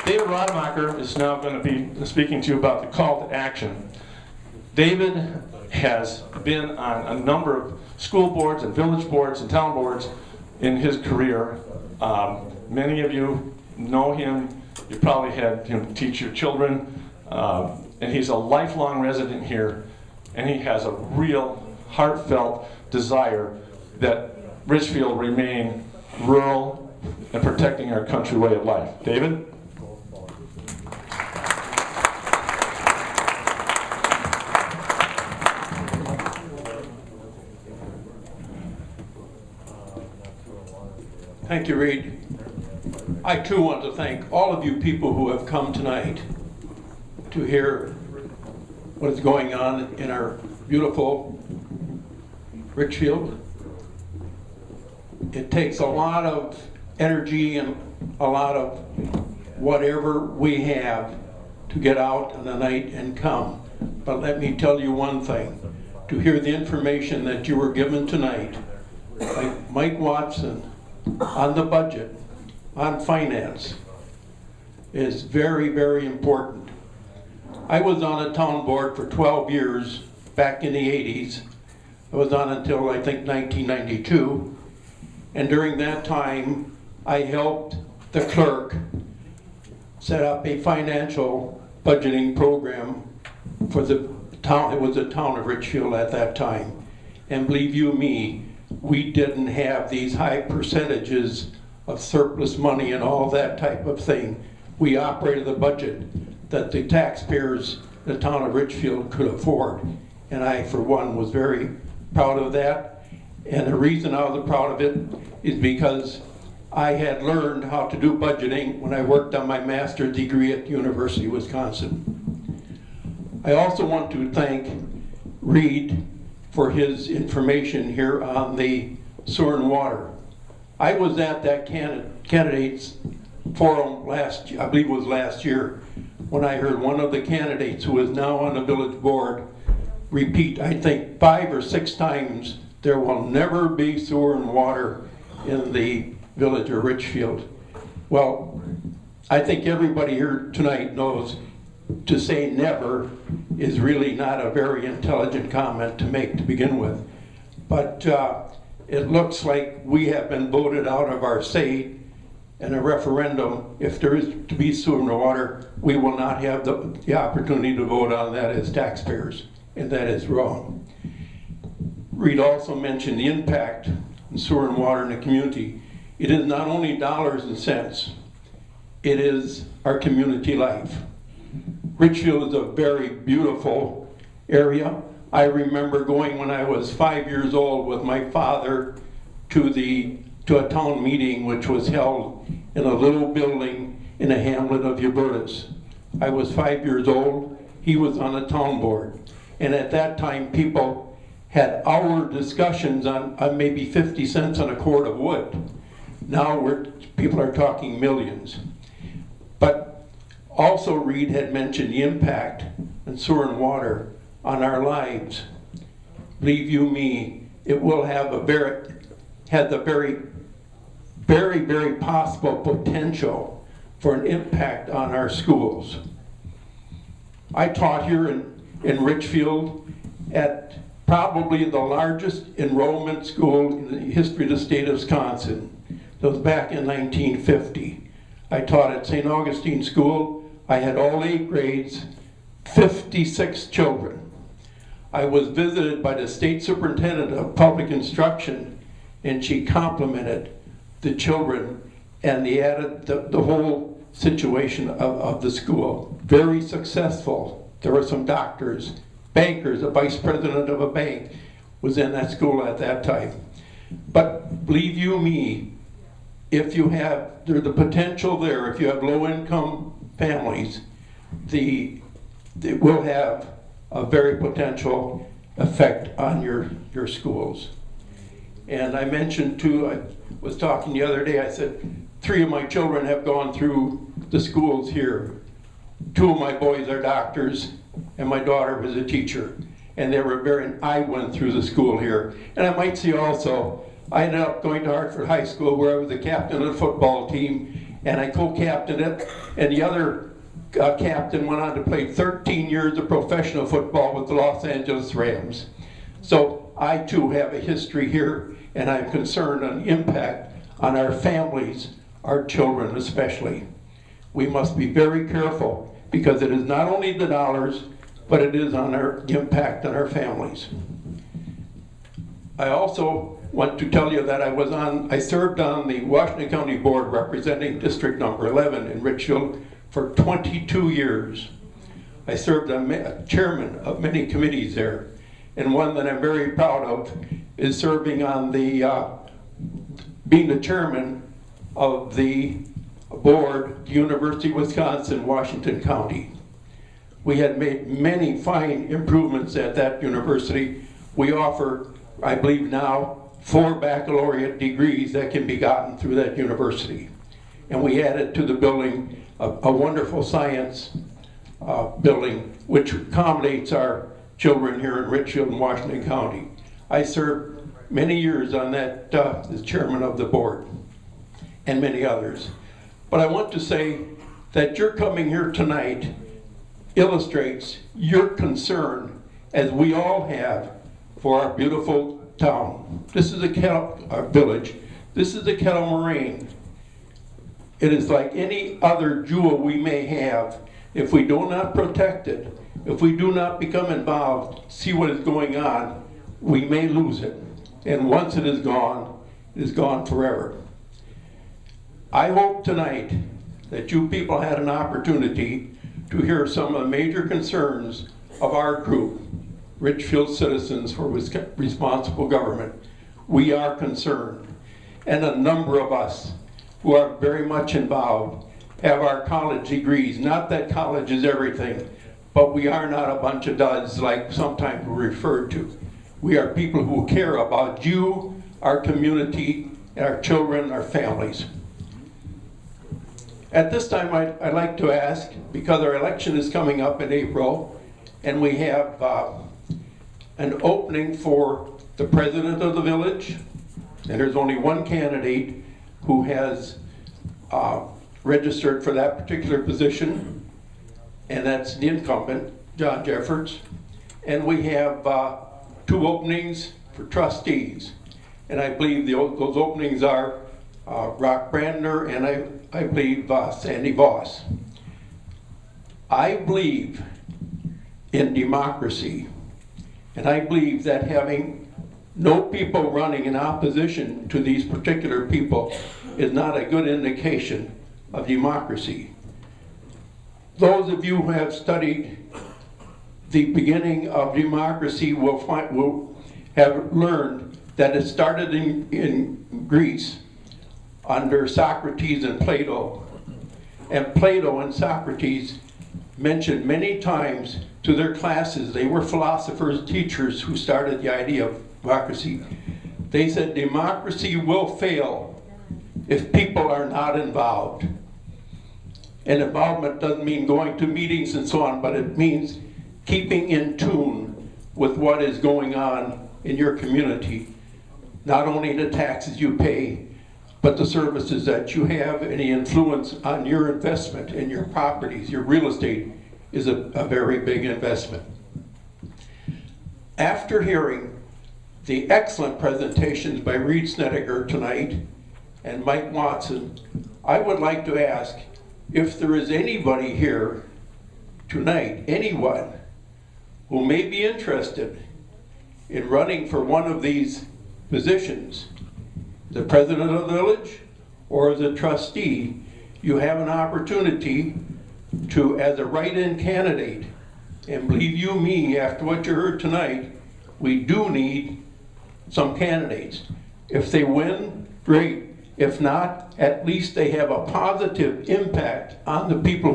David Rademacher is now going to be speaking to you about the call to action. David has been on a number of school boards and village boards and town boards in his career. Many of you know him. You probably had him teach your children. And he's a lifelong resident here. And he has a real heartfelt desire that Richfield remain rural and protecting our country way of life. David? Thank you, Reed. I too want to thank all of you people who have come tonight to hear what is going on in our beautiful Richfield. It takes a lot of energy and a lot of whatever we have to get out on the night and come. But let me tell you one thing. To hear the information that you were given tonight, like Mike Watson, on the budget, on finance, is very, very important. I was on a town board for 12 years back in the 80s. I was on until I think 1992. And during that time, I helped the clerk set up a financial budgeting program for the town. It was the town of Richfield at that time. And believe you me, we didn't have these high percentages of surplus money and all that type of thing. We operated a budget that the taxpayers, the town of Richfield, could afford. And I, for one, was very proud of that. And the reason I was proud of it is because I had learned how to do budgeting when I worked on my master's degree at the University of Wisconsin. I also want to thank Reed for his information here on the sewer and water. I was at that candidates forum I believe it was last year, when I heard one of the candidates who is now on the village board repeat, I think 5 or 6 times, there will never be sewer and water in the village of Richfield. Well, I think everybody here tonight knows to say never is really not a very intelligent comment to make to begin with. But it looks like we have been voted out of our say in a referendum. If there is to be sewer and water, we will not have the opportunity to vote on that as taxpayers, and that is wrong. Reed also mentioned the impact on sewer and water in the community. It is not only dollars and cents, it is our community life. Richfield is a very beautiful area. I remember going when I was 5 years old with my father to a town meeting which was held in a little building in the hamlet of Hubertus. I was 5 years old, he was on the town board. And at that time people had hour discussions on maybe 50 cents on a cord of wood. Now people are talking millions. But also, Reed had mentioned the impact on sewer and water on our lives. Believe you me, it will have the very, very, very possible potential for an impact on our schools. I taught here in Richfield at probably the largest enrollment school in the history of the state of Wisconsin. That was back in 1950. I taught at St. Augustine School. I had all 8 grades, 56 children. I was visited by the state superintendent of public instruction, and she complimented the children and the whole situation of the school. Very successful. There were some doctors, bankers, a vice president of a bank was in that school at that time. But believe you me, if you have the potential there, if you have low-income families, they will have a very potential effect on your schools. And I mentioned too, I was talking the other day, I said 3 of my children have gone through the schools here. 2 of my boys are doctors, and my daughter was a teacher. And I went through the school here. And I might say also, I ended up going to Hartford High School where I was the captain of the football team, and I co-captained it, and the other captain went on to play 13 years of professional football with the Los Angeles Rams. So I too have a history here, and I'm concerned on the impact on our families, our children especially. We must be very careful, because it is not only the dollars, but it is on our impact on our families. I also want to tell you that I served on the Washington County Board representing District Number 11 in Richfield for 22 years. I served as chairman of many committees there, and one that I'm very proud of is serving on being the chairman of the board, University of Wisconsin, Washington County. We had made many fine improvements at that university. We offer, I believe now, 4 baccalaureate degrees that can be gotten through that university. And we added to the building a wonderful science building, which accommodates our children here in Richfield and Washington County. I served many years on that as chairman of the board, and many others. But I want to say that your coming here tonight illustrates your concern, as we all have, for our beautiful town. This is our village. This is the Kettle Moraine. It is like any other jewel we may have. If we do not protect it, if we do not become involved, see what is going on, we may lose it. And once it is gone forever. I hope tonight that you people had an opportunity to hear some of the major concerns of our group, Richfield Citizens for Responsible Government. We are concerned, and a number of us who are very much involved have our college degrees. Not that college is everything, but we are not a bunch of duds like sometimes we're referred to. We are people who care about you, our community, our children, our families. At this time, I'd like to ask, because our election is coming up in April, and we have an opening for the president of the village, and there's only one candidate who has registered for that particular position, and that's the incumbent, John Jeffords. And we have 2 openings for trustees, and I believe those openings are Rock Brandner and I believe Sandy Voss. I believe in democracy, and I believe that having no people running in opposition to these particular people is not a good indication of democracy. Those of you who have studied the beginning of democracy will have learned that it started in Greece under Socrates and Plato. And Plato and Socrates mentioned many times to their classes, they were philosophers, teachers who started the idea of democracy. They said democracy will fail if people are not involved. And involvement doesn't mean going to meetings and so on, but it means keeping in tune with what is going on in your community. Not only the taxes you pay, but the services that you have, and the influence on your investment in your properties, your real estate is a very big investment. After hearing the excellent presentations by Reed Snedeker tonight and Mike Watson, I would like to ask if there is anybody here tonight, anyone, who may be interested in running for one of these positions, the president of the village or as a trustee. You have an opportunity to, as a write-in candidate, and believe you me, after what you heard tonight, we do need some candidates. If they win, great. If not, at least they have a positive impact on the people who